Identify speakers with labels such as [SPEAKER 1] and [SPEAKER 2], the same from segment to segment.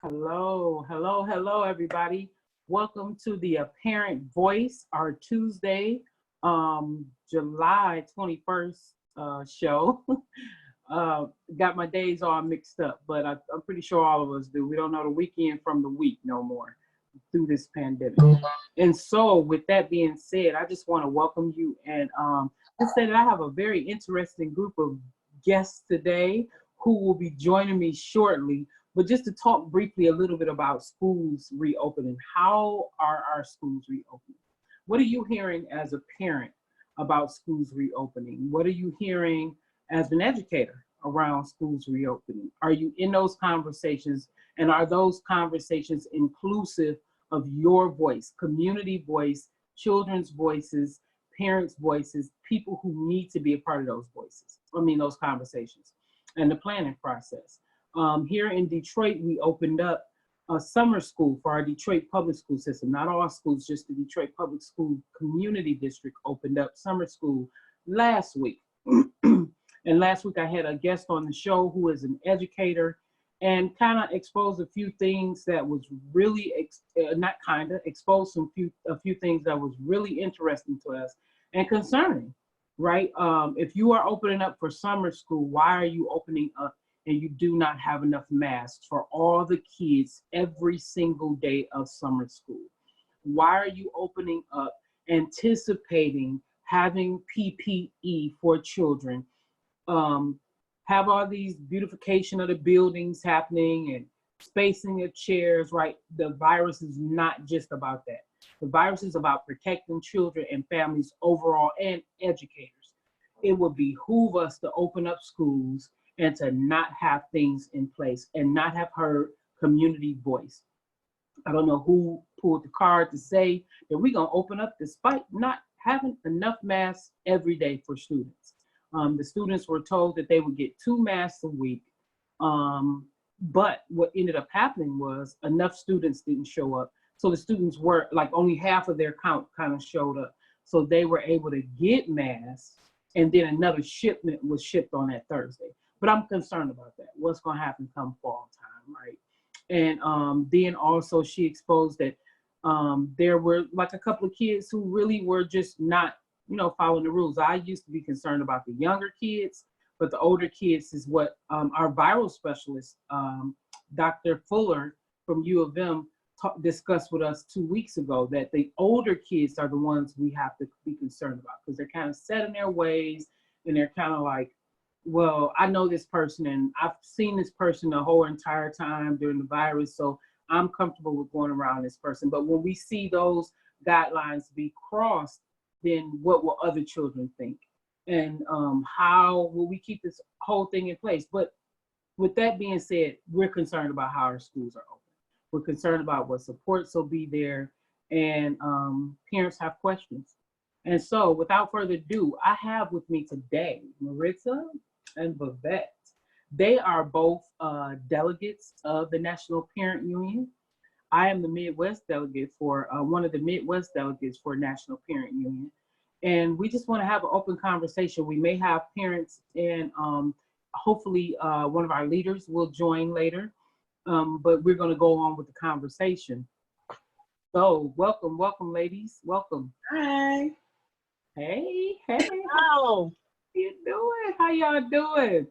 [SPEAKER 1] Hello, hello, hello, everybody. Welcome to the Apparent Voice, our Tuesday, July 21st show. Got my days all mixed up, but I'm pretty sure all of us do. We don't know the weekend from the week no more through this pandemic. And so, with that being said, I just want to welcome you and just say that I have a very interesting group of guests today who will be joining me shortly. But just to talk briefly a little bit about schools reopening. How are our schools reopening? What are you hearing as a parent about schools reopening? What are you hearing as an educator around schools reopening? Are you in those conversations? And are those conversations inclusive of your voice, community voice, children's voices, parents' voices, people who need to be a part of those voices? Those conversations and the planning process. Here in Detroit, we opened up a summer school for our Detroit public school system. Not all schools, just the Detroit Public School Community District opened up summer school last week. And last week I had a guest on the show who is an educator and kind of exposed a few things that was really, exposed a few things that was really interesting to us and concerning, right? If you are opening up for summer school, why are you opening up and you do not have enough masks for all the kids every single day of summer school? Why are you opening up anticipating having PPE for children? Have all these beautification of the buildings happening and spacing of chairs, right? The virus is not just about that. The virus is about protecting children and families overall and educators. It would behoove us to open up schools and to not have things in place and not have heard community voice. I don't know who pulled the card to say that we're gonna open up despite not having enough masks every day for students. The students were told that they would get 2 masks a week. But what ended up happening was enough students didn't show up. So the students were like only half of their count kind of showed up. So they were able to get masks and then another shipment was shipped on that Thursday. But I'm concerned about that. What's going to happen come fall time, right? And then also she exposed that there were like a couple of kids who really were just not, following the rules. I used to be concerned about the younger kids, but the older kids is what our viral specialist, Dr. Fuller from U of M, discussed with us 2 weeks ago, that the older kids are the ones we have to be concerned about because they're kind of set in their ways and they're kind of like, well, I know this person and I've seen this person the whole entire time during the virus, so I'm comfortable with going around this person. But when we see those guidelines be crossed, then what will other children think? And how will we keep this whole thing in place? But with that being said, we're concerned about how our schools are open. We're concerned about what supports will be there, and parents have questions. And so without further ado, I have with me today Maritza and Vivette. They are both delegates of the National Parent Union. I am the Midwest delegate for one of the Midwest delegates for National Parent Union. And we just want to have an open conversation. We may have parents and hopefully one of our leaders will join later, but we're going to go on with the conversation. So welcome, ladies. Welcome.
[SPEAKER 2] Hi.
[SPEAKER 1] Hey.
[SPEAKER 2] Hello.
[SPEAKER 1] How you doing? How y'all doing?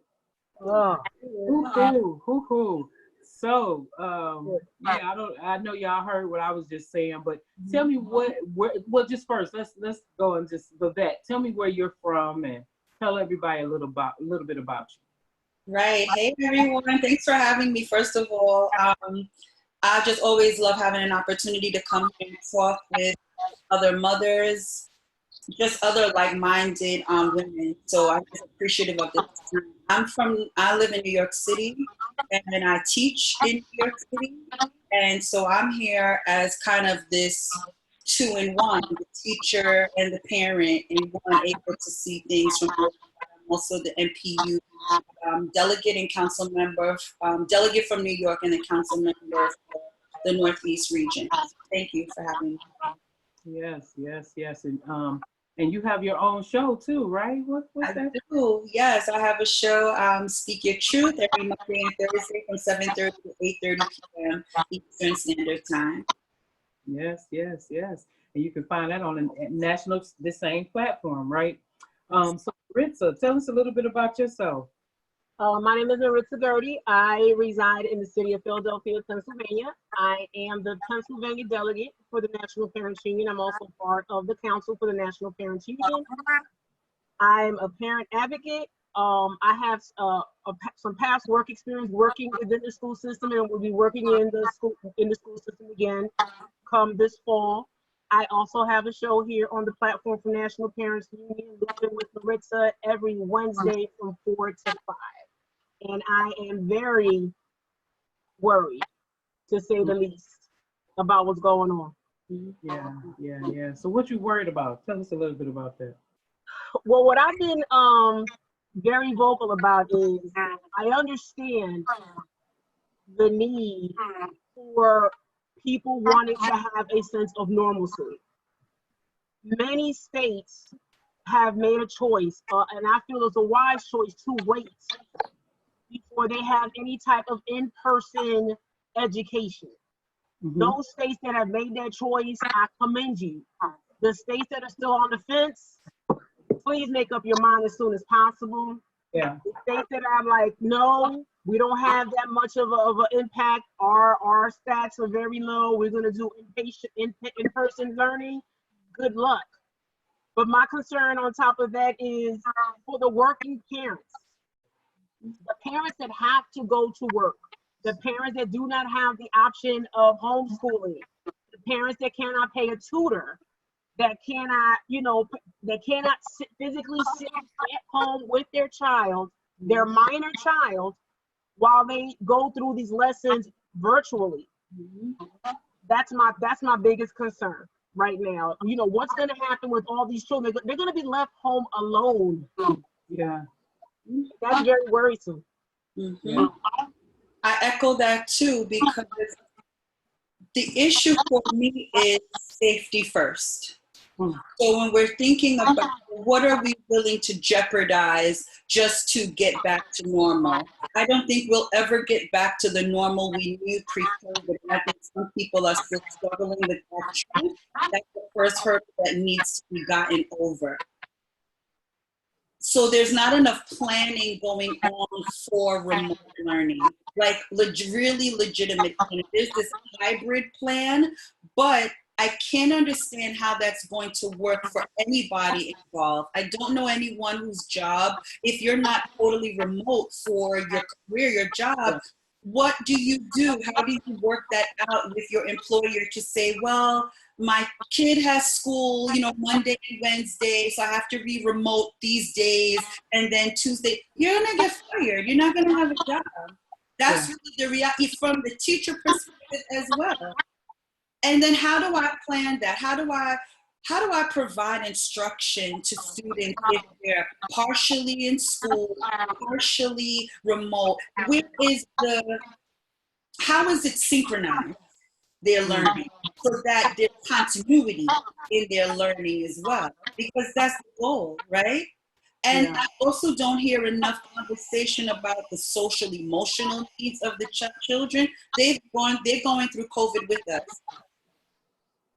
[SPEAKER 2] Oh.
[SPEAKER 1] Hoo-hoo. So, I know y'all heard what I was just saying, but tell me just first, let's go and just Vivette, tell me where you're from and tell everybody a little bit about you.
[SPEAKER 2] Right. Hey, everyone. Thanks for having me. First of all, I just always love having an opportunity to come and talk with other mothers, just other like-minded women. So I'm just appreciative of this. I live in New York City and I teach in New York City. And so I'm here as kind of this 2-in-1, the teacher and the parent in one, able to see things from also the NPU delegate and council member, delegate from New York and the council member for the Northeast region. Thank you for having me.
[SPEAKER 1] Yes. And And you have your own show too, right? What's
[SPEAKER 2] I
[SPEAKER 1] that?
[SPEAKER 2] do. Yes, I have a show, Speak Your Truth, every Monday and Thursday from 7:30 to 8:30 p.m. Eastern Standard Time.
[SPEAKER 1] Yes, yes, yes. And you can find that on the same platform, right? So Ritza, tell us a little bit about yourself.
[SPEAKER 3] My name is Bernita Bradley. I reside in the city of Philadelphia, Pennsylvania. I am the Pennsylvania delegate for the National Parents Union. I'm also part of the council for the National Parents Union. I'm a parent advocate. I have some past work experience working within the school system, and will be working in the school system again come this fall. I also have a show here on the platform for National Parents Union, Living with Maritza, every Wednesday from 4 to 5. And I am very worried, to say the least, about what's going on.
[SPEAKER 1] Yeah. So what you worried about? Tell us a little bit about that.
[SPEAKER 3] Well, what I've been very vocal about is I understand the need for people wanting to have a sense of normalcy. Many states have made a choice, and I feel it's a wise choice to wait before they have any type of in-person education.
[SPEAKER 1] Mm-hmm.
[SPEAKER 3] Those states that have made that choice, I commend you. The states that are still on the fence, please make up your mind as soon as possible.
[SPEAKER 1] Yeah.
[SPEAKER 3] The states that are like, no, we don't have that much of an impact. Our stats are very low. We're going to do in-person learning. Good luck. But my concern on top of that is for the working parents. The parents that have to go to work, the parents that do not have the option of homeschooling, the parents that cannot pay a tutor, that cannot, physically sit at home with their child, their minor child, while they go through these lessons virtually. That's my biggest concern right now. What's going to happen with all these children? They're going to be left home alone.
[SPEAKER 1] Yeah.
[SPEAKER 3] That's very worrisome.
[SPEAKER 2] Mm-hmm. I echo that too, because the issue for me is safety first. So when we're thinking about what are we willing to jeopardize just to get back to normal, I don't think we'll ever get back to the normal we knew pre-COVID. I think some people are still struggling with that truth. That's the first hurdle that needs to be gotten over. So there's not enough planning going on for remote learning, like really legitimate. There's this hybrid plan, but I can't understand how that's going to work for anybody involved. I don't know anyone whose job, if you're not totally remote for your career, your job, what do you do? How do you work that out with your employer to say, well, my kid has school, Monday and Wednesday, so I have to be remote these days, and then Tuesday, you're gonna get fired. You're not gonna have a job. That's really the reality from the teacher perspective as well. And then how do I plan that? How do I provide instruction to students if they're partially in school, partially remote? How is it synchronized, their learning, so that there's continuity in their learning as well? Because that's the goal, right? And I also don't hear enough conversation about the social emotional needs of the children. They're going through COVID with us.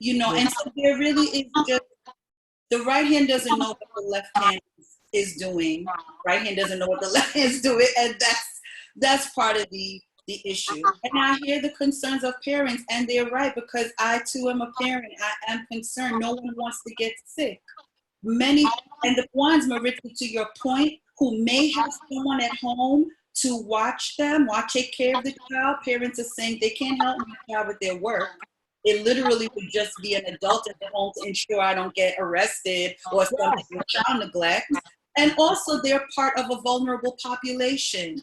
[SPEAKER 2] And so there really is just, the right hand doesn't know what the left hand is doing. Right hand doesn't know what the left hand is doing, and that's part of the issue. And I hear the concerns of parents, and they're right, because I too am a parent. I am concerned. No one wants to get sick. And the ones, Maritza, to your point, who may have someone at home to watch them, take care of the child, parents are saying they can't help my child with their work. It literally would just be an adult at the home to ensure I don't get arrested or something with child neglect. And also they're part of a vulnerable population.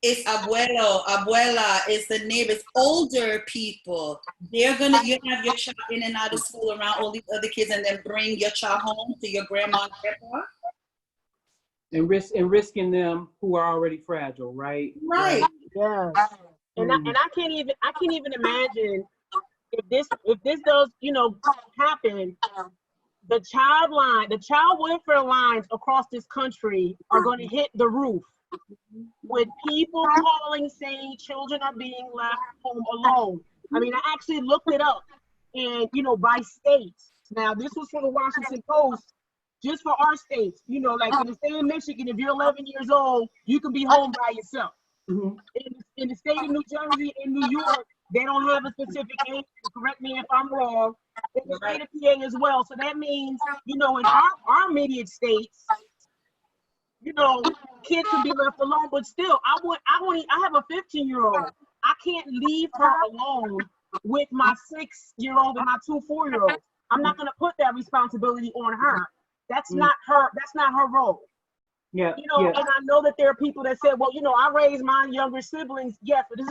[SPEAKER 2] It's abuelo, abuela, it's the neighbors, older people. You have your child in and out of school around all these other kids, and then bring your child home to your grandma and grandpa.
[SPEAKER 1] And risking them who are already fragile, right?
[SPEAKER 2] Right.
[SPEAKER 3] Yes. And I can't even imagine if this does, happen, the child welfare lines across this country are going to hit the roof with people calling saying children are being left home alone. I mean, I actually looked it up, and by states. Now, this was from the Washington Post, just for our states. Like in the state of Michigan, if you're 11 years old, you can be home by yourself.
[SPEAKER 1] Mhm.
[SPEAKER 3] In the state of New Jersey and New York, they don't have a specific age. Correct me if I'm wrong. In the state of PA as well. So that means, in our immediate states, kids can be left alone. But still, I have a 15-year-old. I can't leave her alone with my 6-year-old and my 2 4-year-olds. I'm not going to put that responsibility on her. That's not her. That's not her role.
[SPEAKER 1] Yeah.
[SPEAKER 3] And I know that there are people that say, well, I raised my younger siblings. Yes, but this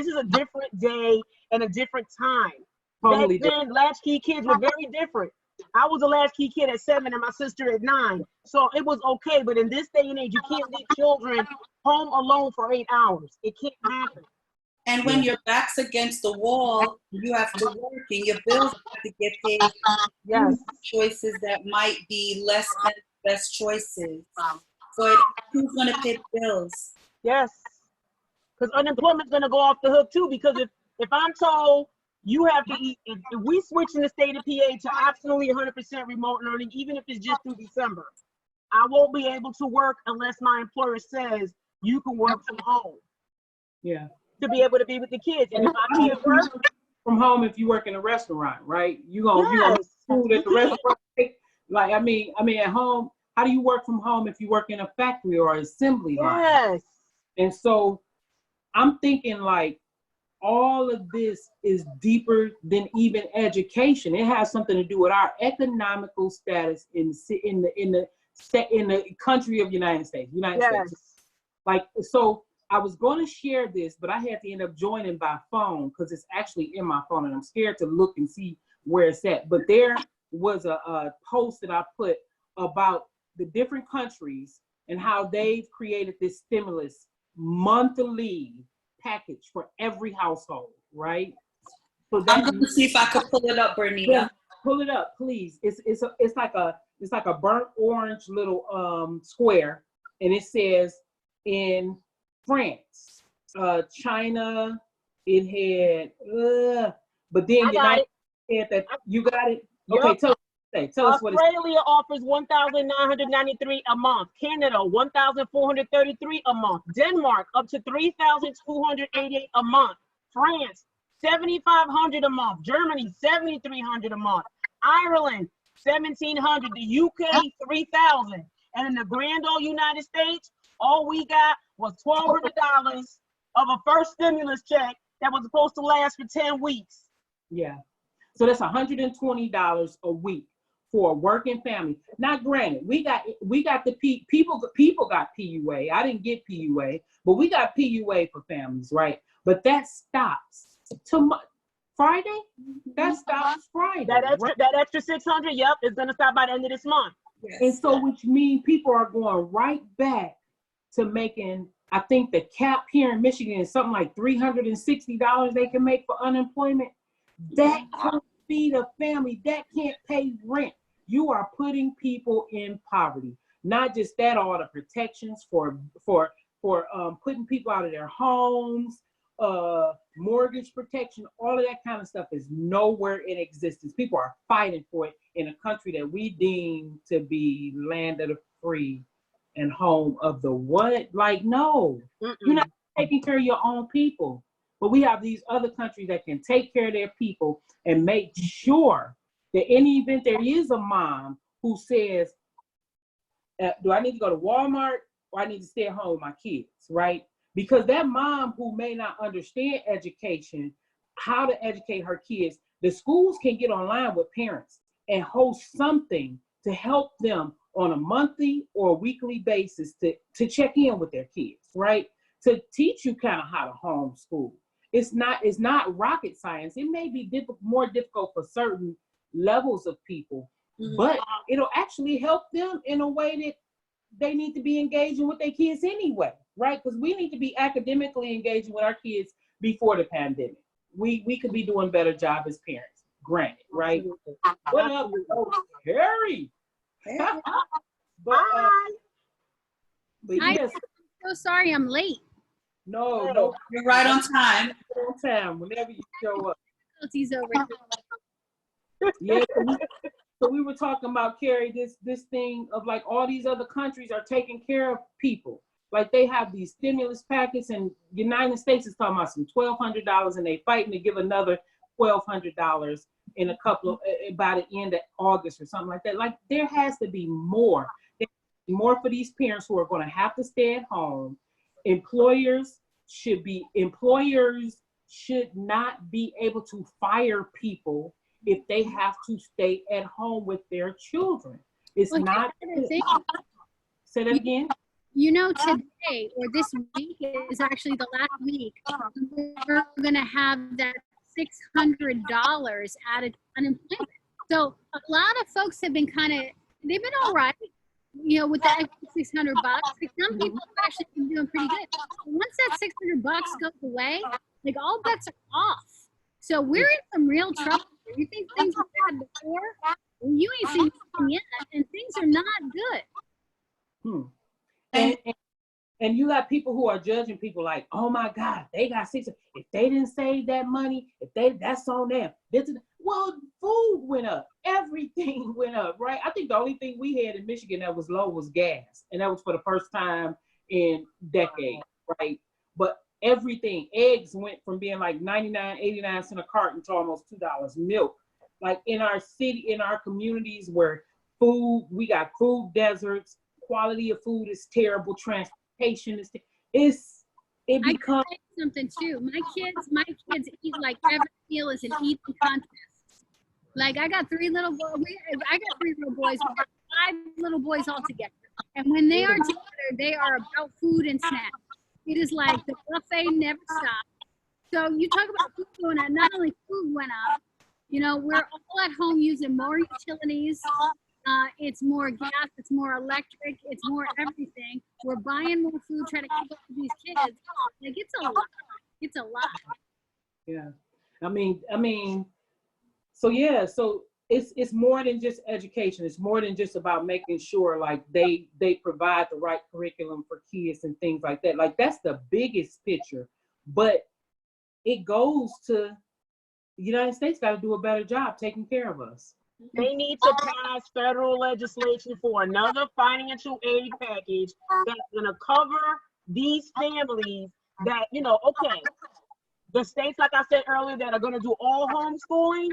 [SPEAKER 3] is a different day and a different time.
[SPEAKER 1] Totally
[SPEAKER 3] Back then, latchkey kids were very different. I was a latchkey kid at 7 and my sister at 9. So it was okay. But in this day and age, you can't leave children home alone for 8 hours. It can't happen.
[SPEAKER 2] And when your back's against the wall, you have to work and your bills have to get paid.
[SPEAKER 3] Yes.
[SPEAKER 2] Choices that might be less than the best choices. So who's going to pay the bills?
[SPEAKER 3] Yes. Because unemployment's going to go off the hook too. Because if I'm told you have to eat, if we switch in the state of PA to absolutely 100% remote learning, even if it's just through December, I won't be able to work unless my employer says you can work from home.
[SPEAKER 1] Yeah.
[SPEAKER 3] To be able to be with the kids. And if I can't work
[SPEAKER 1] from home, if you work in a restaurant, right? You gonna food at the restaurant. Like I mean, at home, how do you work from home if you work in a factory or assembly line?
[SPEAKER 3] Yes.
[SPEAKER 1] And so I'm thinking like all of this is deeper than even education. It has something to do with our economical status in the country of United States. Like, so I was going to share this, but I had to end up joining by phone because it's actually in my phone and I'm scared to look and see where it's at. But there was a post that I put about the different countries and how they've created this stimulus monthly package for every household, right? So
[SPEAKER 2] I'm going to see if I could pull it up, Bernita.
[SPEAKER 1] Yeah, pull it up, please. It's like a burnt orange little square, and it says in France, China, it had, but then United States had that. You got it? Okay,
[SPEAKER 3] yep.
[SPEAKER 1] Tell us what it is.
[SPEAKER 3] Australia offers $1,993 a month. Canada, $1,433 a month. Denmark, up to $3,288 a month. France, $7,500 a month. Germany, $7,300 a month. Ireland, $1,700. The UK, $3,000. And in the grand old United States, all we got was $1,200 of a first stimulus check that was supposed to last for 10 weeks.
[SPEAKER 1] Yeah. So that's $120 a week for a working family. Now, granted, we got the people got PUA. I didn't get PUA, but we got PUA for families, right? But that stops Friday. That stops Friday.
[SPEAKER 3] That extra $600, yep, is gonna stop by the end of this month.
[SPEAKER 2] Yes.
[SPEAKER 1] And so, which means people are going right back to making. I think the cap here in Michigan is something like $360 they can make for unemployment. That can't feed a family. That can't pay rent. You are putting people in poverty. Not just that, all the protections for putting people out of their homes, mortgage protection, all of that kind of stuff is nowhere in existence. People are fighting for it in a country that we deem to be land of the free and home of the what? Like, no, you're not taking care of your own people. But we have these other countries that can take care of their people and make sure that in the event there is a mom who says, do I need to go to Walmart or I need to stay at home with my kids, right? Because that mom who may not understand education, how to educate her kids, the schools can get online with parents and host something to help them on a monthly or weekly basis to check in with their kids, right? To teach you kind of how to homeschool. It's not rocket science. It may be more difficult for certain levels of people, but it'll actually help them in a way that they need to be engaging with their kids anyway, right? Because we need to be academically engaging with our kids before the pandemic. We could be doing a better job as parents. granted, right?
[SPEAKER 3] Absolutely.
[SPEAKER 1] What up, Harry? but yes,
[SPEAKER 4] So sorry I'm late.
[SPEAKER 1] no,
[SPEAKER 2] You're right on time.
[SPEAKER 1] on time. Whenever you show up.
[SPEAKER 4] Difficulties over here.
[SPEAKER 1] Yeah. So we were talking about, Carrie, this thing of like all these other countries are taking care of people. Like they have these stimulus packets, and the United States is talking about some $1,200, and they fighting to give another $1,200 in a couple of by the end of August or something like that. Like there has to be more. More for these parents who are going to have to stay at home. Employers should not be able to fire people if they have to stay at home with their children. It's
[SPEAKER 4] Well,
[SPEAKER 1] not. Say that again.
[SPEAKER 4] You know, today or this week is actually the last week. We're going to have that $600 added to unemployment. So a lot of folks have been they've been all right, you know, with that $600. Like some people have actually been doing pretty good. But once that $600 goes away, like all bets are off. So we're in some real trouble. You think things were bad before? Well, you ain't seen anything yet, and things are not good.
[SPEAKER 1] And you got people who are judging people like, oh my God, they got $600. If they didn't save that money, that's on them. Well, food went up, everything went up, right? I think the only thing we had in Michigan that was low was gas, and that was for the first time in decades, right? But everything, eggs went from being like 99, 89 cents a carton to almost $2. Milk, like in our city, in our communities where we got food deserts, quality of food is terrible, transportation is, it becomes.
[SPEAKER 4] I can say something too. My kids eat like every meal is an eating contest. Like I got three little boys. I got 3 little boys. We got 5 little boys all together. And when they are together, they are about food and snacks. It is like the buffet never stops. So you talk about food going up. Not only food went up, you know, we're all at home using more utilities. It's more gas, it's more electric, it's more everything. We're buying more food, trying to keep up with these kids. Like it's a lot. It's a lot.
[SPEAKER 1] Yeah. I mean, so yeah, so it's more than just education. It's more than just about making sure like they provide the right curriculum for kids and things like that. Like that's the biggest picture, but it goes to the United States got to do a better job taking care of us.
[SPEAKER 3] They need to pass federal legislation for another financial aid package that's going to cover these families that, you know, okay, the states, like I said earlier, that are going to do all homeschooling,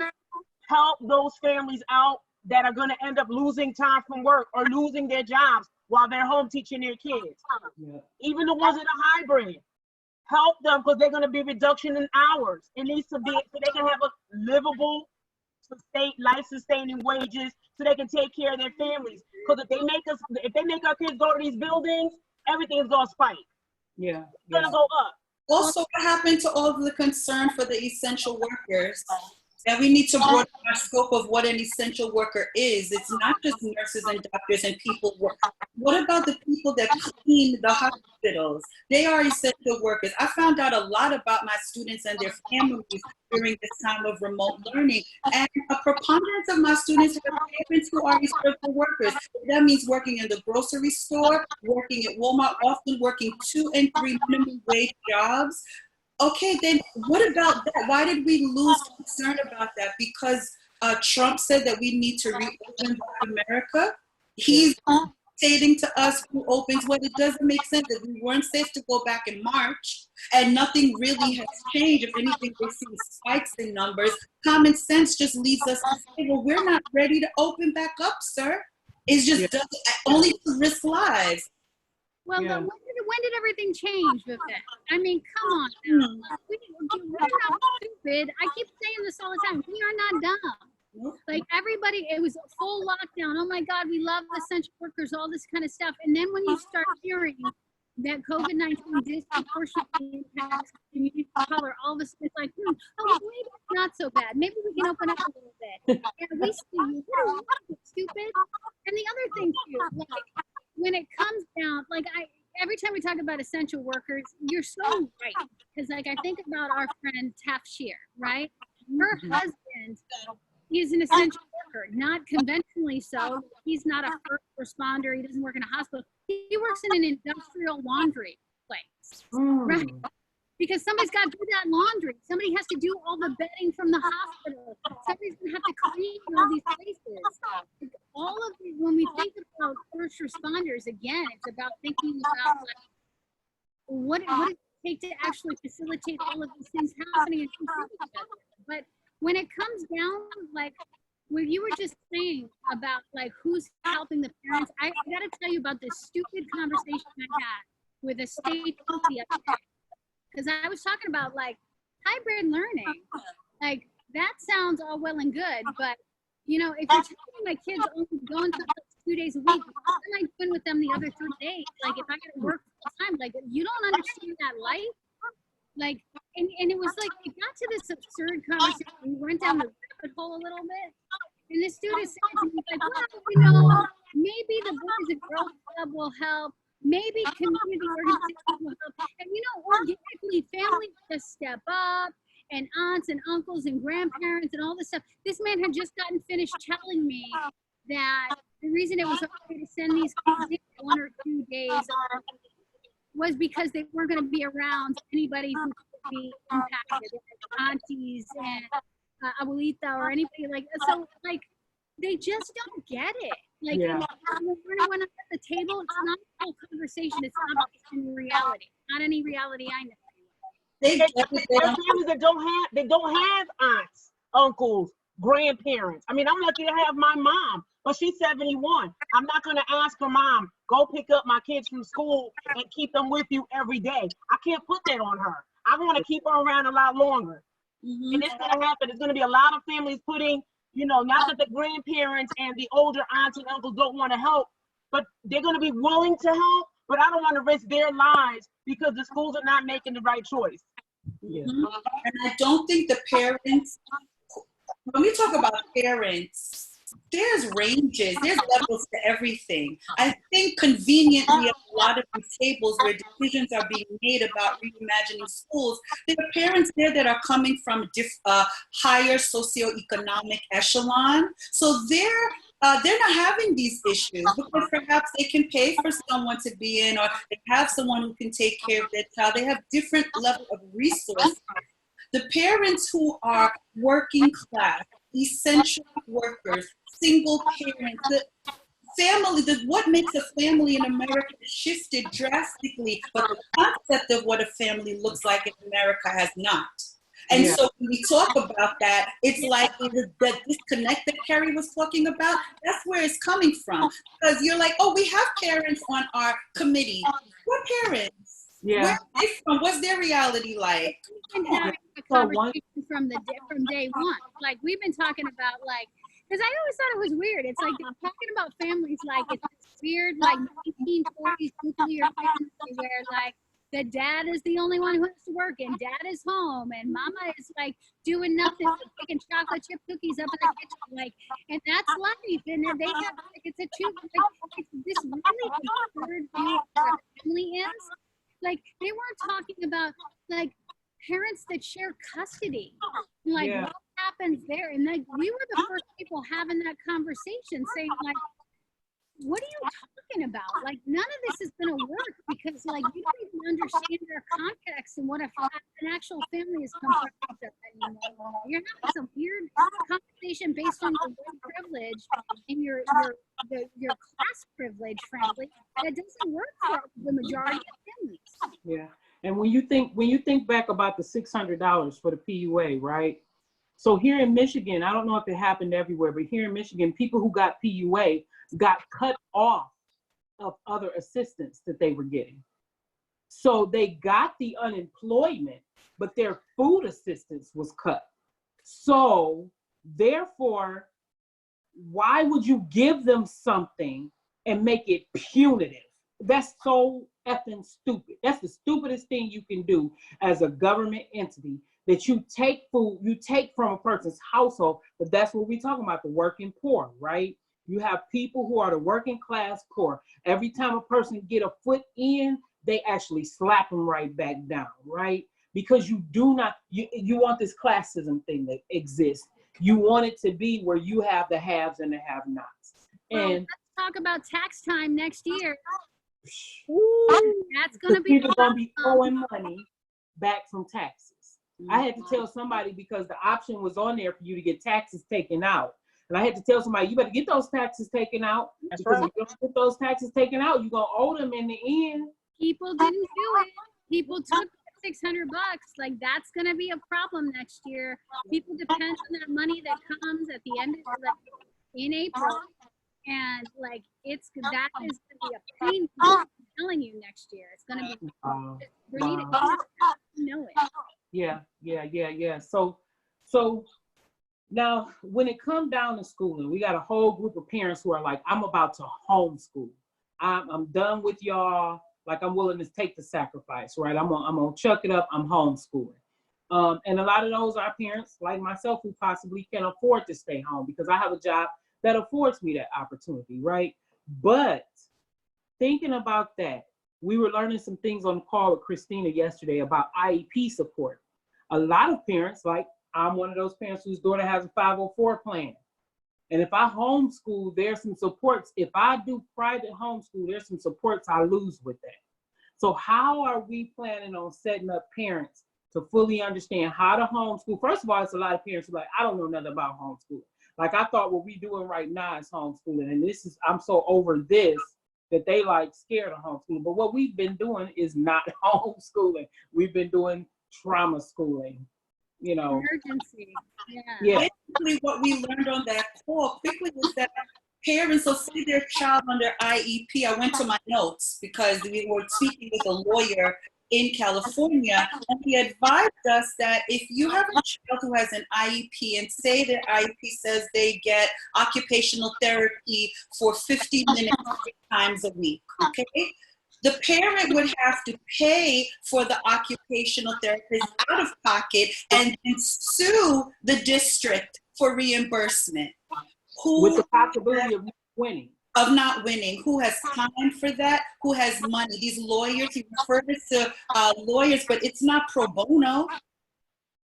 [SPEAKER 3] help those families out that are going to end up losing time from work or losing their jobs while they're home teaching their kids. Yeah. Even the ones that are hybrid, help them because they're going to be reduction in hours. It needs to be so they can have a livable life-sustaining wages so they can take care of their families. Because if they make our kids go to these buildings, everything is gonna spike.
[SPEAKER 1] Yeah.
[SPEAKER 3] It's gonna go up.
[SPEAKER 2] Also, what happened to all of the concern for the essential workers? And we need to broaden our scope of what an essential worker is. It's not just nurses and doctors and people work. What about the people that clean the hospitals? They are essential workers. I found out a lot about my students and their families during this time of remote learning. And a preponderance of my students have parents who are essential workers. That means working in the grocery store, working at Walmart, often working 2 and 3 minimum wage jobs. Okay, then what about that? Why did we lose concern about that? Because Trump said that we need to reopen America. He's stating to us who opens what. It doesn't make sense that we weren't safe to go back in March and nothing really has changed. If anything, we're seeing spikes in numbers. Common sense just leads us to say, well, we're not ready to open back up, sir. It's just only to risk lives.
[SPEAKER 4] Well, when did everything change with that? I mean, come on now. We're not stupid. I keep saying this all the time. We are not dumb. Like everybody, it was a full lockdown. Oh my God, we love essential workers, all this kind of stuff. And then when you start hearing that COVID-19 disproportionately impacts community of color, all this, it's like, oh, maybe it's not so bad. Maybe we can open up a little bit. And we see you, stupid. And the other thing too, like when it comes down, like every time we talk about essential workers, you're so right. Because like I think about our friend Taff Shear, right? Her husband husband is an essential worker, not conventionally so. He's not a first responder. He doesn't work in a hospital. He works in an industrial laundry place, right? Because somebody's got to do that laundry. Somebody has to do all the bedding from the hospital. Somebody's going to have to clean all these places. All of these, when we think about first responders, again, it's about thinking about like, what does it take to actually facilitate all of these things happening and improve each other. But when it comes down, like what you were just saying about like who's helping the parents, I got to tell you about this stupid conversation I had with a state the other day. Because I was talking about like hybrid learning, like that sounds all well and good, but you know, if you're telling my kids only going to 2 days a week, what am I doing with them the other 3 days? Like if I got to work full time, like you don't understand that life. Like, and it was like, it got to this absurd conversation. We went down the rabbit hole a little bit. And the student said to me, like, well, you know, maybe the Boys and Girls Club will help. Maybe community organizations will help. And, you know, organically, families just step up, and aunts and uncles and grandparents and all this stuff. This man had just gotten finished telling me that the reason it was okay to send these kids in 1 or 2 days was because they weren't going to be around anybody who could be impacted, like aunties and abuelita or anybody like that. So, like, they just don't get it. Like, when I'm at the table, it's not a whole conversation. It's not based in reality. Not any reality I know.
[SPEAKER 3] There are families that don't have aunts, uncles, grandparents. I mean, I'm lucky to have my mom, but she's 71. I'm not going to ask her, Mom, go pick up my kids from school and keep them with you every day. I can't put that on her. I want to keep her around a lot longer. And it's going to happen. There's going to be a lot of families putting, you know, not that the grandparents and the older aunts and uncles don't want to help, but they're going to be willing to help, but I don't want to risk their lives because the schools are not making the right choice.
[SPEAKER 2] And I don't think the parents, when we talk about parents, there's ranges, there's levels to everything. I think conveniently at a lot of these tables where decisions are being made about reimagining schools, there are parents there that are coming from higher socioeconomic echelon. So they're not having these issues because perhaps they can pay for someone to be in, or they have someone who can take care of their child. They have different level of resources. The parents who are working class, essential workers, single parents, the family, what makes a family in America shifted drastically, but the concept of what a family looks like in America has not. And so when we talk about that, it's like the disconnect that Carrie was talking about, that's where it's coming from. Because you're like, oh, we have parents on our committee. What parents? Where are they from? What's their reality like?
[SPEAKER 4] We've been having a conversation from day one. Like, we've been talking about, like, because I always thought it was weird. It's like they're talking about families like it's this weird, like, 1940s nuclear family where, like, the dad is the only one who has to work and dad is home and mama is like doing nothing but picking chocolate chip cookies up in the kitchen, like, and that's life. And then they have, like, it's this really absurd view of what a family is. Like, they weren't talking about like parents that share custody, like what happens there. And like, we were the first people having that conversation, saying like, what are you talking about? Like, none of this is going to work because, like, you don't even understand their context and what an actual family is comprised of anymore. You're having some weird conversation based on your white privilege and your class privilege, frankly, that doesn't work for the majority of families.
[SPEAKER 1] Yeah, and when you think back about the $600 for the PUA, right? So here in Michigan, I don't know if it happened everywhere, but here in Michigan, people who got PUA got cut off of other assistance that they were getting. So they got the unemployment, but their food assistance was cut. So therefore, why would you give them something and make it punitive? That's so effing stupid. That's the stupidest thing you can do as a government entity, that you take food, you take from a person's household, but that's what we're talking about, the working poor, right? You have people who are the working class poor. Every time a person get a foot in, they actually slap them right back down, right? Because you do not, you want this classism thing that exists. You want it to be where you have the haves and the have-nots.
[SPEAKER 4] Well,
[SPEAKER 1] And
[SPEAKER 4] let's talk about tax time next year. That's
[SPEAKER 1] because
[SPEAKER 4] gonna be
[SPEAKER 1] people gonna be owing money back from taxes. I had to tell somebody because the option was on there for you to get taxes taken out. And I had to tell somebody, you better get those taxes taken out.
[SPEAKER 3] That's
[SPEAKER 1] Because
[SPEAKER 3] right.
[SPEAKER 1] if you don't get those taxes taken out, you're gonna owe them in the end.
[SPEAKER 4] people didn't do it. People took $600. Like that's gonna be a problem next year. People depend on that money that comes at the end of like in April, and like that is gonna be a pain. I'm telling you, next year it's gonna be. Bernita, you know it.
[SPEAKER 1] Yeah. So now when it comes down to schooling, we got a whole group of parents who are like, I'm about to homeschool. I'm done with y'all. Like I'm willing to take the sacrifice, right? I'm gonna chuck it up. I'm homeschooling. And a lot of those are parents like myself who possibly can afford to stay home because I have a job that affords me that opportunity, right? But thinking about that, we were learning some things on the call with Christina yesterday about IEP support. A lot of parents, like I'm one of those parents whose daughter has a 504 plan. And if I homeschool, there's some supports. If I do private homeschool, there's some supports I lose with that. So how are we planning on setting up parents to fully understand how to homeschool? First of all, it's a lot of parents who are like, I don't know nothing about homeschooling. Like I thought what we're doing right now is homeschooling. And I'm so over this that they like scared of homeschooling. But what we've been doing is not homeschooling. We've been doing trauma schooling, you know.
[SPEAKER 4] Emergency.
[SPEAKER 1] Yeah.
[SPEAKER 2] Basically, what we learned on that call quickly was that parents will see their child under IEP. I went to my notes because we were speaking with a lawyer in California, and he advised us that if you have a child who has an IEP and say their IEP says they get occupational therapy for 50 minutes 6 times a week, okay? The parent would have to pay for the occupational therapist out of pocket and then sue the district for reimbursement.
[SPEAKER 1] With the possibility of winning.
[SPEAKER 2] Of not winning. Who has time for that? Who has money? These lawyers, he referred us to lawyers, but it's not pro bono.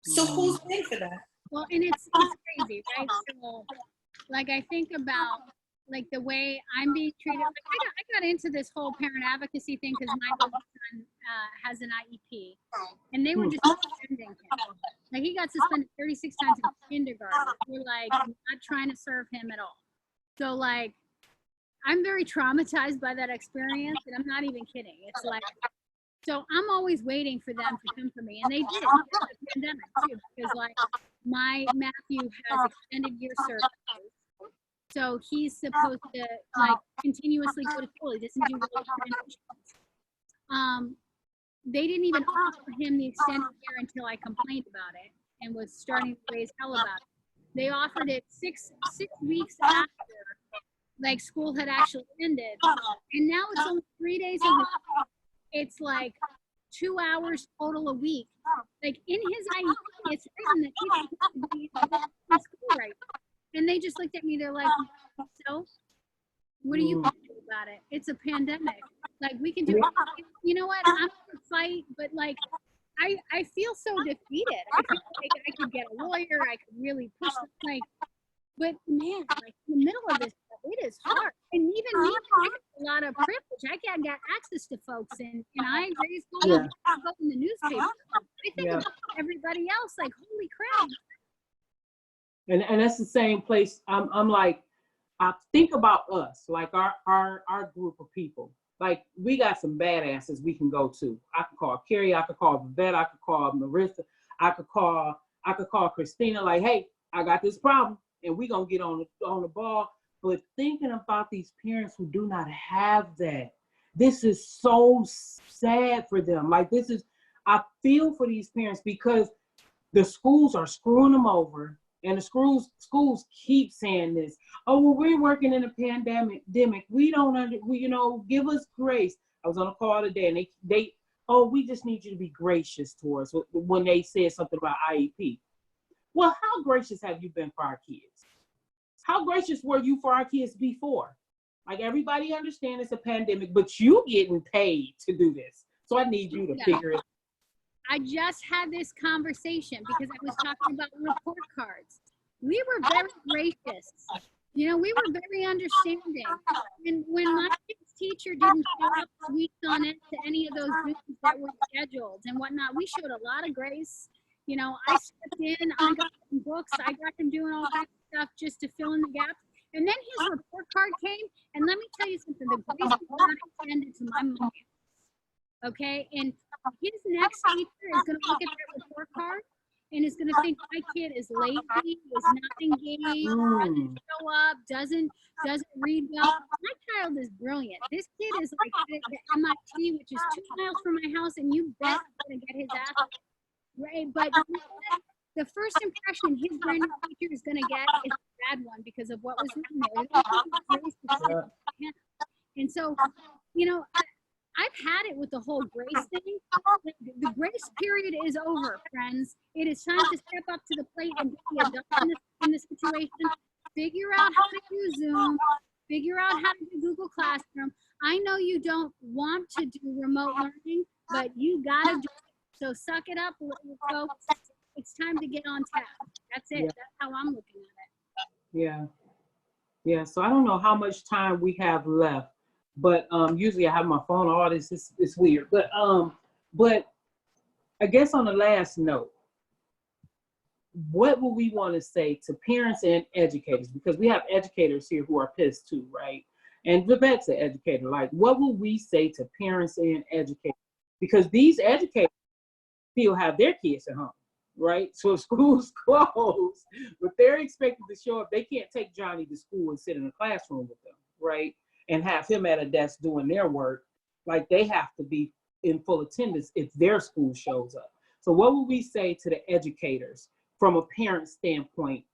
[SPEAKER 2] So who's paying for that?
[SPEAKER 4] Well, and it's crazy, right? So, like, I think about like the way I'm being treated. Like, I got into this whole parent advocacy thing because my little son has an IEP, and they were just suspending him. Like he got suspended 36 times in kindergarten. We're like not trying to serve him at all. So like, I'm very traumatized by that experience, and I'm not even kidding. It's like, so I'm always waiting for them to come for me, and they did during the pandemic too, because like my Matthew has extended year services. So he's supposed to like continuously go to school. He doesn't do well transitions. They didn't even offer him the extended year until I complained about it and was starting to raise hell about it. They offered it six weeks after like school had actually ended, and now it's only 3 days a week. It's like 2 hours total a week. Like in his IEP, it's written that he's supposed to be in school right now. And they just looked at me, they're like, so what are you going to do about it? It's a pandemic. Like we can do, you know what, I'm going to fight, but like, I feel so defeated. I feel like I could get a lawyer, I could really push the, like, but man, like in the middle of this, it is hard. And even me, I have a lot of privilege. I can't get access to folks, and I raise money in the newspaper. I think about everybody else, like, holy crap.
[SPEAKER 1] And that's the same place. I'm like, I think about us, like our group of people. Like we got some badasses we can go to. I could call Carrie, I could call Vivette, I could call Marissa, I could call Christina, like, hey, I got this problem, and we gonna get on the ball. But thinking about these parents who do not have that, this is so sad for them. Like I feel for these parents because the schools are screwing them over. And the schools keep saying this. Oh, well, we're working in a pandemic. We give us grace. I was on a call today, and we just need you to be gracious to us when they said something about IEP. Well, how gracious have you been for our kids? How gracious were you for our kids before? Like everybody understands it's a pandemic, but you getting paid to do this. So I need you to figure it out. I
[SPEAKER 4] just had this conversation because I was talking about report cards. we were very gracious. You know, we were very understanding. And when my kid's teacher didn't show up weeks on it to any of those Zooms that were scheduled and whatnot, we showed a lot of grace. You know, I stepped in, I got some books, I got him doing all kinds of stuff just to fill in the gaps. And then his report card came, and let me tell you something, the grace was not extended to my mom. Okay, and his next teacher is going to look at that report card and is going to think my kid is lazy, is not engaged, doesn't show up, doesn't read well. My child is brilliant. This kid is like at MIT, which is 2 miles from my house, and you bet he's going to get his ass right. But the first impression his brand new teacher is going to get is a bad one because of what was written there. And so, you know, I've had it with the whole grace thing. The grace period is over, friends. It is time to step up to the plate and be the adult in this situation. Figure out how to do Zoom. Figure out how to do Google Classroom. I know you don't want to do remote learning, but you got to do it. So suck it up, folks. It's time to get on task. That's it.
[SPEAKER 1] Yeah.
[SPEAKER 4] That's how I'm looking at it.
[SPEAKER 1] Yeah. Yeah. So I don't know how much time we have left, but usually I have my phone. All this is weird. But I guess on the last note, what would we want to say to parents and educators? Because we have educators here who are pissed too, right? And Vivek's an educator. Like, what would we say to parents and educators? Because these educators still have their kids at home, right? So if school's closed, but they're expected to show up. They can't take Johnny to school and sit in a classroom with them, right? And have him at a desk doing their work. Like, they have to be in full attendance if their school shows up. So what would we say to the educators from a parent standpoint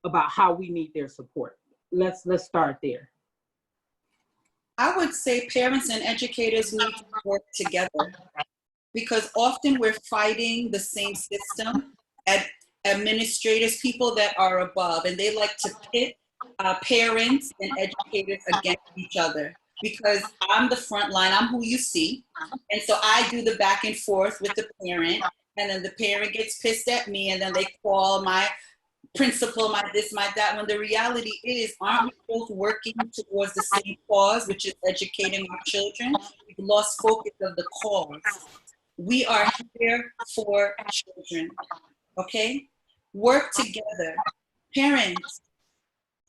[SPEAKER 1] about how we need their support? Let's start there.
[SPEAKER 2] I would say parents and educators need to work together, because often we're fighting the same system. Administrators, people that are above, and they like to pit parents and educators against each other, because I'm the front line, I'm who you see. And so I do the back and forth with the parent, and then the parent gets pissed at me, and then they call my principal, my this, my that, when the reality is, aren't we both working towards the same cause, which is educating our children? We've lost focus of the cause. We are here for children, okay? Work together. Parents,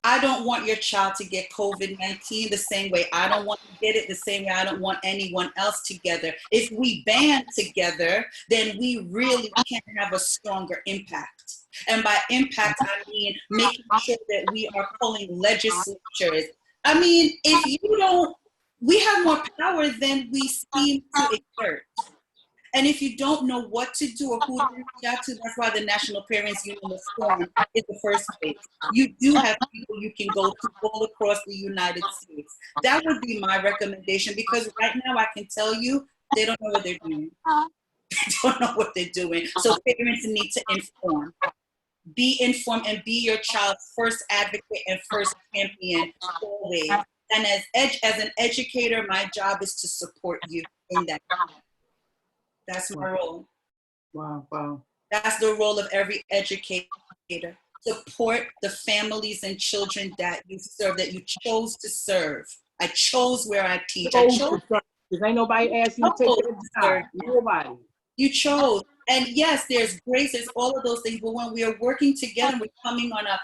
[SPEAKER 2] I don't want your child to get COVID-19 the same way I don't want to get it, the same way I don't want anyone else together. If we band together, then we really can have a stronger impact. And by impact, I mean making sure that we are pulling legislatures. I mean, if you don't, we have more power than we seem to exert. And if you don't know what to do or who to reach out to, that's why the National Parents Union was formed in the first place. You do have people you can go to all across the United States. That would be my recommendation, because right now I can tell you, they don't know what they're doing. They don't know what they're doing. So parents need to inform. Be informed and be your child's first advocate and first champion always. And as an educator, my job is to support you in that. That's my role.
[SPEAKER 1] Wow.
[SPEAKER 2] That's the role of every educator. Support the families and children that you serve, that you chose to serve. I chose where I teach. I chose.
[SPEAKER 1] Because ain't nobody asked you to take that job. Nobody. You
[SPEAKER 2] chose. And yes, there's grace, there's all of those things, but when we are working together, we're coming on a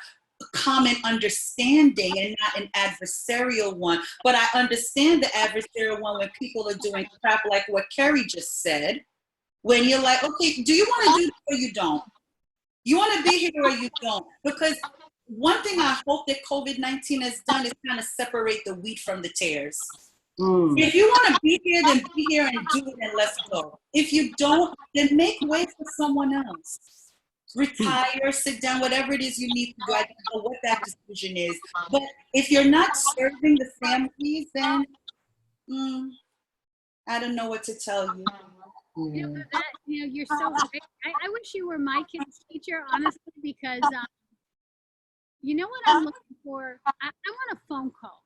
[SPEAKER 2] common understanding and not an adversarial one. But I understand the adversarial one when people are doing crap like what Kerry just said. When you're like, okay, do you want to do this or you don't? You want to be here or you don't? Because one thing I hope that COVID-19 has done is kind of separate the wheat from the tares. If you want to be here, then be here and do it, and let's go. If you don't, then make way for someone else. Retire, sit down, whatever it is you need to do. I don't know what that decision is. But if you're not serving the families, then I don't know what to tell you.
[SPEAKER 4] You're so right. I wish you were my kid's teacher, honestly, because you know what I'm looking for? I want a phone call.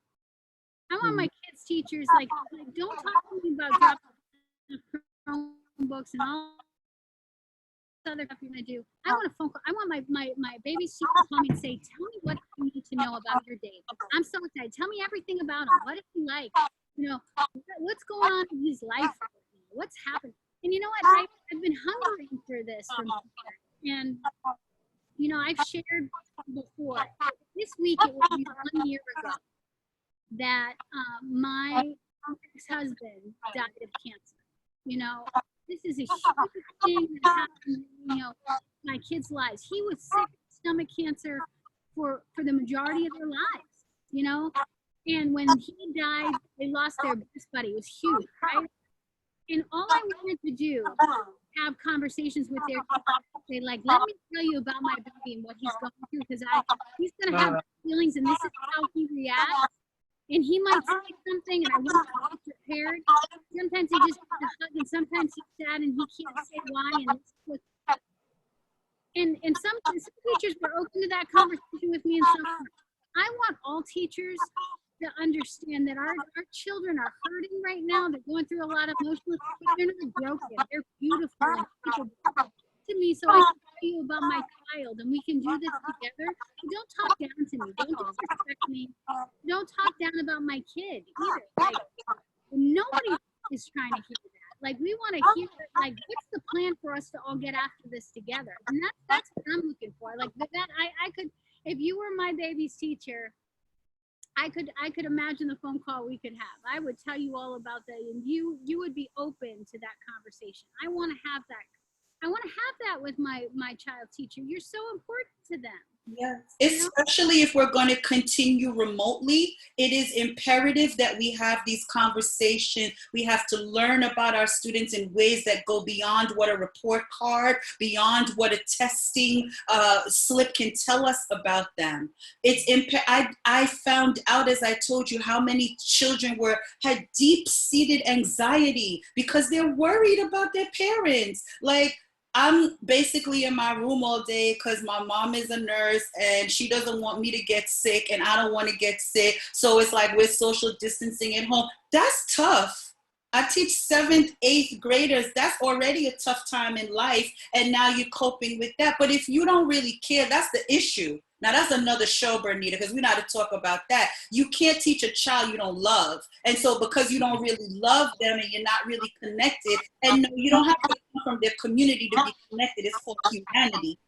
[SPEAKER 4] I want my kids' teachers, like don't talk to me about dropping Chromebooks and all other stuff you're gonna do. I want a phone call. I want my baby to call me and say, tell me what I need to know about your Dave. I'm so excited. Tell me everything about him. What is he like? You know, what's going on in his life? What's happened? And you know what? I've been hungering for this from here. And you know, I've shared before. This week it will be 1 year ago that my ex-husband died of cancer. You know, this is a huge thing that happened, you know, in my kids' lives. He was sick with stomach cancer for the majority of their lives, you know. And when he died, they lost their best buddy. It was huge, right? And all I wanted to do, have conversations with their kids, say, like, let me tell you about my baby and what he's going through, because he's going to have feelings, and this is how he reacts. And he might say something, and I want to be prepared. Sometimes he just needs a hug, and sometimes he's sad, and he can't say why. And some teachers were open to that conversation with me, and some. I want all teachers to understand that our children are hurting right now. They're going through a lot of emotional, but they're not broken. They're beautiful. And people to me, so I can tell you about my child, and we can do this together. Don't talk down to me. Don't disrespect me. Don't talk down about my kid either. Like, nobody is trying to hear that. Like, we want to hear, like, what's the plan for us to all get after this together? And that's what I'm looking for. Like that, I could, if you were my baby's teacher, I could imagine the phone call we could have. I would tell you all about that, and you would be open to that conversation. I want to have that. I want to have that with my child teacher. You're so important to them.
[SPEAKER 2] Yes, especially if we're going to continue remotely, it is imperative that we have these conversations. We have to learn about our students in ways that go beyond what a report card, beyond what a testing slip can tell us about them. I found out, as I told you, how many children had deep-seated anxiety because they're worried about their parents. Like, I'm basically in my room all day because my mom is a nurse and she doesn't want me to get sick and I don't want to get sick. So it's like we're social distancing at home. That's tough. I teach 7th, 8th graders. That's already a tough time in life. And now you're coping with that. But if you don't really care, that's the issue. Now, that's another show, Bernita, because we're not to talk about that. You can't teach a child you don't love. And so because you don't really love them and you're not really connected, and no, you don't have to come from their community to be connected. It's called humanity.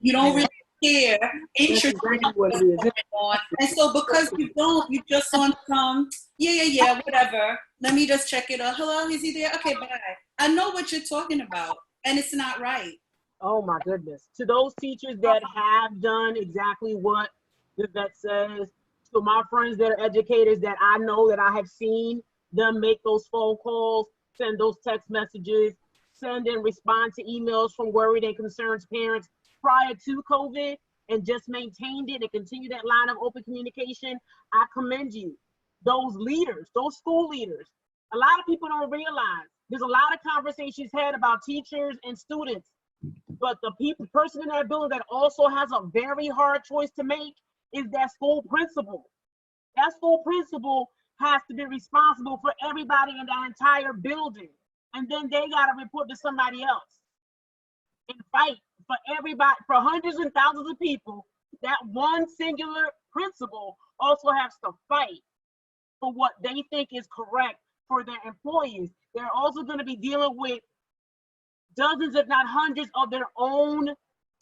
[SPEAKER 2] You don't really care, interested in what's going on. And so because you don't, you just on some, yeah, whatever. Let me just check it out. Hello, is he there? Okay, bye. I know what you're talking about, and it's not right.
[SPEAKER 3] Oh my goodness. To those teachers that have done exactly what the vet says, to my friends that are educators that I know that I have seen them make those phone calls, send those text messages, send and respond to emails from worried and concerned parents prior to COVID and just maintained it and continue that line of open communication, I commend you. Those leaders, those school leaders, a lot of people don't realize there's a lot of conversations had about teachers and students. But the person in that building that also has a very hard choice to make is that school principal. That school principal has to be responsible for everybody in that entire building. And then they got to report to somebody else and fight for everybody, for hundreds and thousands of people. That one singular principal also has to fight for what they think is correct for their employees. They're also going to be dealing with dozens, if not hundreds, of their own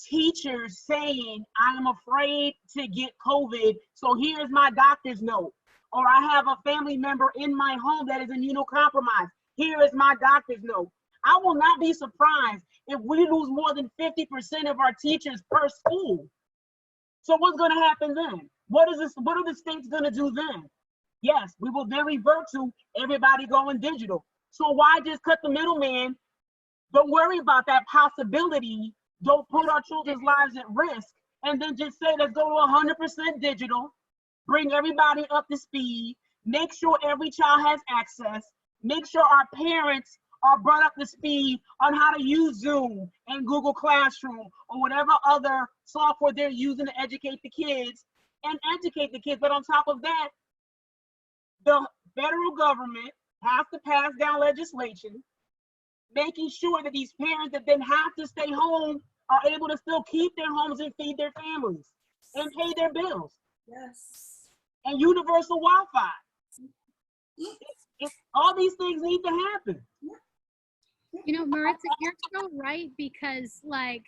[SPEAKER 3] teachers saying, I am afraid to get COVID, so here's my doctor's note. Or I have a family member in my home that is immunocompromised. Here is my doctor's note. I will not be surprised if we lose more than 50% of our teachers per school. So what's going to happen then? What are the states going to do then? Yes, we will then revert to everybody going digital. So why just cut the middleman? Don't worry about that possibility. Don't put our children's lives at risk. And then just say, let's go to 100% digital, bring everybody up to speed, make sure every child has access, make sure our parents are brought up to speed on how to use Zoom and Google Classroom or whatever other software they're using to educate the kids and educate the kids. But on top of that, the federal government has to pass down legislation making sure that these parents that then have to stay home are able to still keep their homes and feed their families and pay their bills.
[SPEAKER 2] Yes.
[SPEAKER 3] And universal Wi-Fi. All these things need to happen.
[SPEAKER 4] You know, Maritza, you're so right, because like,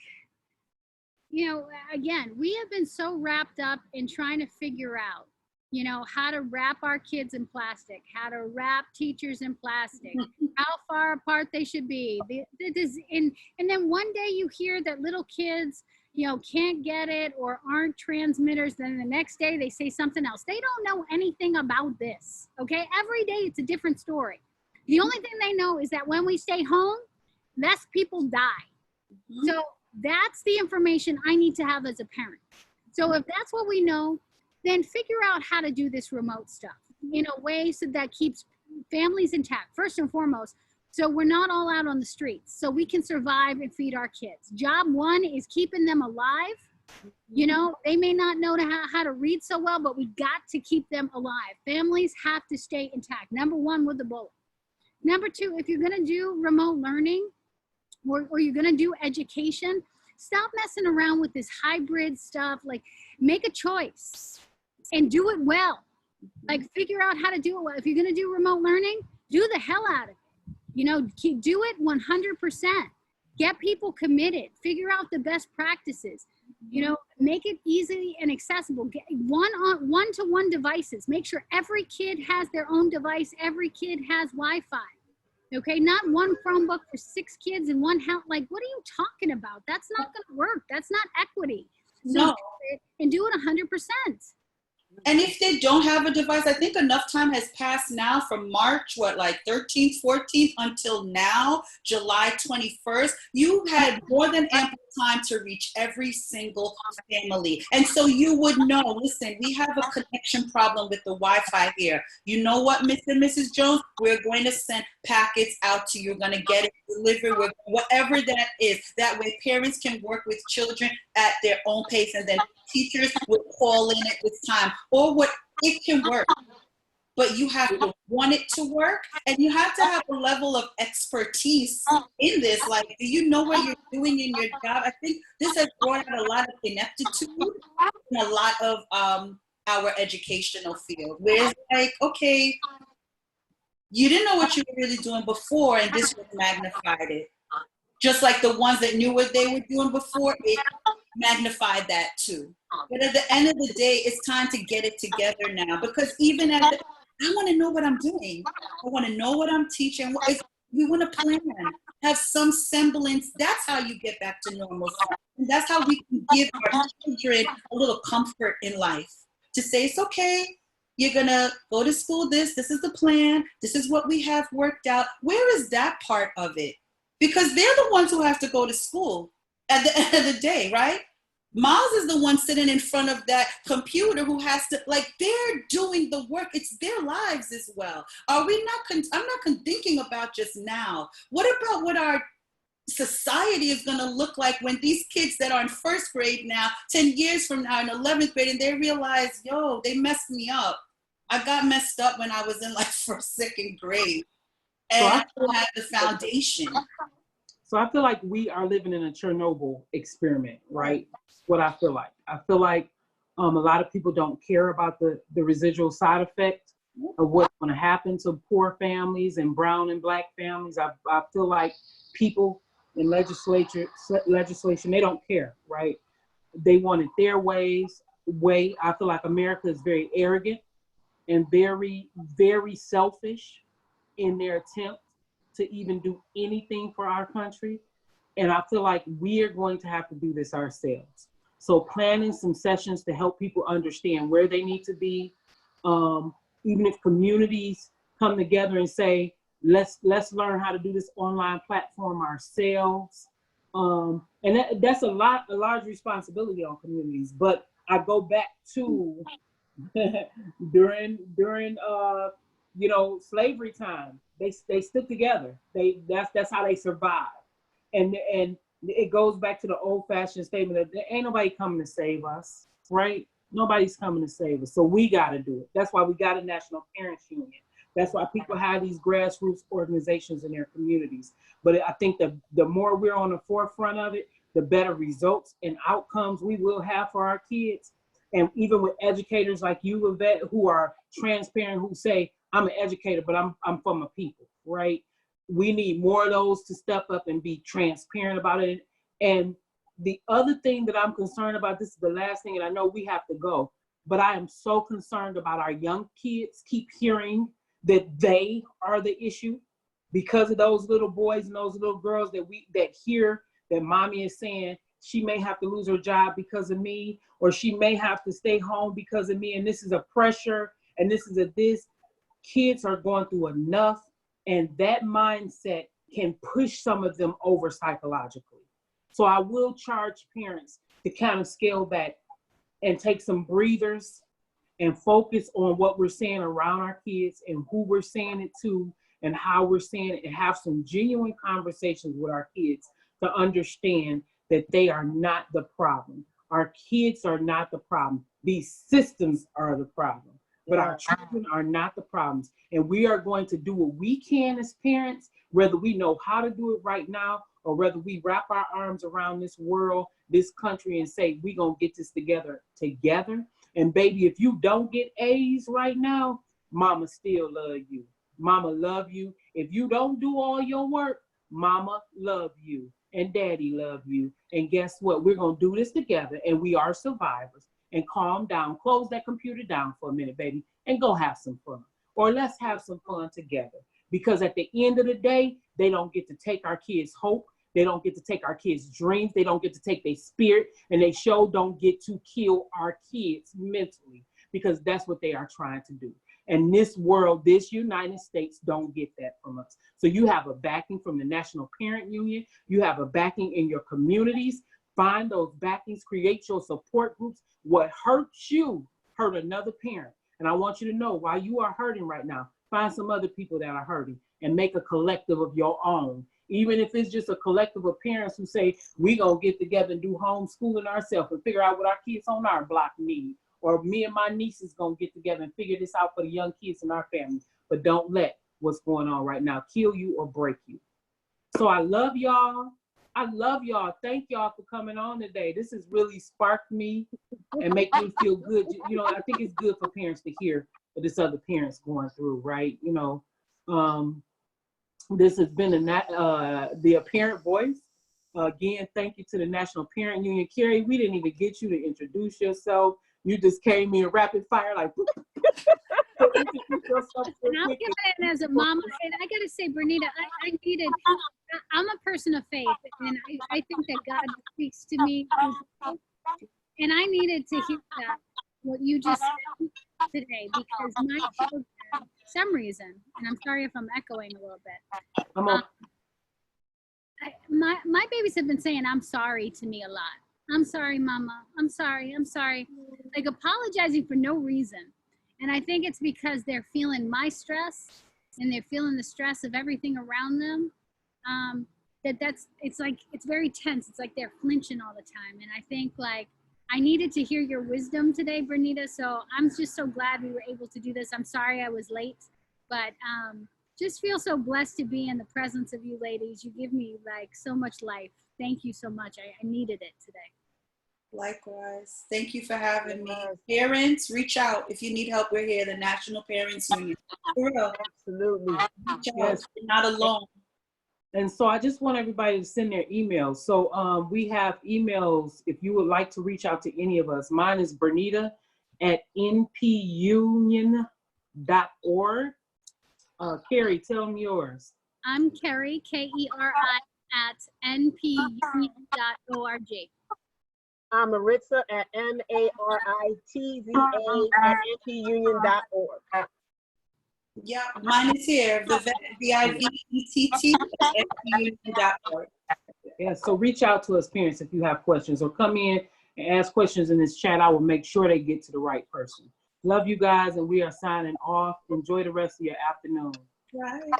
[SPEAKER 4] you know, again, we have been so wrapped up in trying to figure out, you know, how to wrap our kids in plastic, how to wrap teachers in plastic, how far apart they should be. And then one day you hear that little kids, you know, can't get it or aren't transmitters. Then the next day they say something else. They don't know anything about this, okay? Every day it's a different story. The only thing they know is that when we stay home, less people die. So that's the information I need to have as a parent. So if that's what we know, then figure out how to do this remote stuff in a way so that keeps families intact, first and foremost, so we're not all out on the streets, so we can survive and feed our kids. Job one is keeping them alive. You know, they may not know how to read so well, but we got to keep them alive. Families have to stay intact. Number one, with the bullet. Number two, if you're gonna do remote learning or you're gonna do education, stop messing around with this hybrid stuff. Like, make a choice and do it well. Like, figure out how to do it well. If you're gonna do remote learning, do the hell out of it. You know, do it 100%. Get people committed. Figure out the best practices. You know, make it easy and accessible. Get one-to-one devices. Make sure every kid has their own device. Every kid has Wi-Fi. Okay, not one Chromebook for 6 kids in one house. Like, what are you talking about? That's not going to work. That's not equity. So
[SPEAKER 2] No.
[SPEAKER 4] do it and do it 100%.
[SPEAKER 2] And if they don't have a device, I think enough time has passed now from March, like 13th, 14th until now, July 21st. You had more than ample time to reach every single family. And so you would know, listen, we have a connection problem with the Wi-Fi here. You know what, Mr. and Mrs. Jones? We're going to send packets out to you. You're going to get it delivered with whatever that is. That way parents can work with children at their own pace, and then teachers will call in at this time, or what it can work. But you have to want it to work, and you have to have a level of expertise in this. Like, do you know what you're doing in your job? I think this has brought out a lot of ineptitude in a lot of our educational field, where it's like, okay, you didn't know what you were really doing before, and this just magnified it. Just like the ones that knew what they were doing before, it magnified that too. But at the end of the day, it's time to get it together now, because even I want to know what I'm doing. I want to know what I'm teaching. We want to plan, have some semblance. That's how you get back to normal. And that's how we can give our children a little comfort in life, to say, it's okay. You're going to go to school. This is the plan. This is what we have worked out. Where is that part of it? Because they're the ones who have to go to school at the end of the day, right? Miles is the one sitting in front of that computer who has to, like, they're doing the work. It's their lives as well. Are we not, I'm not thinking about just now. What about what our society is going to look like when these kids that are in first grade now, 10 years from now in 11th grade, and they realize, yo, they messed me up. I got messed up when I was in like first, second grade. And I still had the foundation.
[SPEAKER 1] So I feel like we are living in a Chernobyl experiment, right? What I feel like. I feel like a lot of people don't care about the residual side effect of what's going to happen to poor families and brown and black families. I feel like people in legislation, they don't care, right? They want it their way. I feel like America is very arrogant and very, very selfish in their attempt to even do anything for our country. And I feel like we are going to have to do this ourselves. So planning some sessions to help people understand where they need to be, even if communities come together and say, let's learn how to do this online platform ourselves. And that's a large responsibility on communities. But I go back to during slavery time, they stood together. That's how they survived. And it goes back to the old-fashioned statement that there ain't nobody coming to save us, right? Nobody's coming to save us. So we got to do it. That's why we got a National Parents Union. That's why people have these grassroots organizations in their communities. But I think the more we're on the forefront of it, the better results and outcomes we will have for our kids. And even with educators like you, Yvette, who are transparent, who say, I'm an educator, but I'm from a people, right? We need more of those to step up and be transparent about it. And the other thing that I'm concerned about, this is the last thing, and I know we have to go, but I am so concerned about our young kids keep hearing that they are the issue because of those little boys and those little girls that hear that mommy is saying she may have to lose her job because of me, or she may have to stay home because of me, and this is a pressure, and this is a this. Kids are going through enough, and that mindset can push some of them over psychologically. So I will charge parents to kind of scale back and take some breathers and focus on what we're saying around our kids and who we're saying it to and how we're saying it, and have some genuine conversations with our kids to understand that they are not the problem. Our kids are not the problem. These systems are the problem. But our children are not the problems. And we are going to do what we can as parents, whether we know how to do it right now, or whether we wrap our arms around this world, this country, and say, we're going to get this together. And baby, if you don't get A's right now, mama still love you. Mama love you. If you don't do all your work, mama love you. And daddy love you. And guess what? We're going to do this together. And we are survivors. And calm down, close that computer down for a minute, baby, and go have some fun. Or let's have some fun together. Because at the end of the day, they don't get to take our kids' hope. They don't get to take our kids' dreams. They don't get to take their spirit. And they sure don't get to kill our kids mentally, because that's what they are trying to do. And this world, this United States, don't get that from us. So you have a backing from the National Parent Union. You have a backing in your communities. Find those backings, create your support groups. What hurts you hurt another parent. And I want you to know, while you are hurting right now, find some other people that are hurting and make a collective of your own. Even if it's just a collective of parents who say, we gonna get together and do homeschooling ourselves and figure out what our kids on our block need. Or me and my nieces gonna get together and figure this out for the young kids in our family. But don't let what's going on right now kill you or break you. So I love y'all. Thank y'all for coming on today. This has really sparked me and make me feel good. You know, I think it's good for parents to hear what this other parent's going through, right? You know, this has been the Apparent Voice. Again, thank you to the National Parent Union. Carrie, we didn't even get you to introduce yourself. You just came in rapid fire, like.
[SPEAKER 4] And I'm giving it as a mama, and I gotta say, Bernita, I'm a person of faith, and I think that God speaks to me, and I needed to hear that, what you just said today, because my children, for some reason, and I'm sorry if I'm echoing a little bit, my babies have been saying I'm sorry to me a lot. I'm sorry, mama. I'm sorry. Like apologizing for no reason. And I think it's because they're feeling my stress and they're feeling the stress of everything around them. It's very tense. It's like they're flinching all the time. And I think like I needed to hear your wisdom today, Bernita. So I'm just so glad we were able to do this. I'm sorry I was late, but just feel so blessed to be in the presence of you ladies. You give me like so much life. Thank you so much. I needed it today.
[SPEAKER 2] Likewise. Thank you for having me. Parents, reach out if you need help. We're here, the National Parents Union. For real.
[SPEAKER 3] Absolutely.
[SPEAKER 2] Yes. You're not alone.
[SPEAKER 1] And so I just want everybody to send their emails. So we have emails if you would like to reach out to any of us. Mine is Bernita at npunion.org. Carrie, tell them yours.
[SPEAKER 4] I'm Kerry, Keri, at npunion.org.
[SPEAKER 3] I'm Maritza at maritza@npunion.org.
[SPEAKER 2] Yeah, mine is here, Vivett, VIVETT at npunion.org.
[SPEAKER 1] Yeah, so reach out to us, parents, if you have questions, or come in and ask questions in this chat. I will make sure they get to the right person. Love you guys, and we are signing off. Enjoy the rest of your afternoon.
[SPEAKER 2] Right.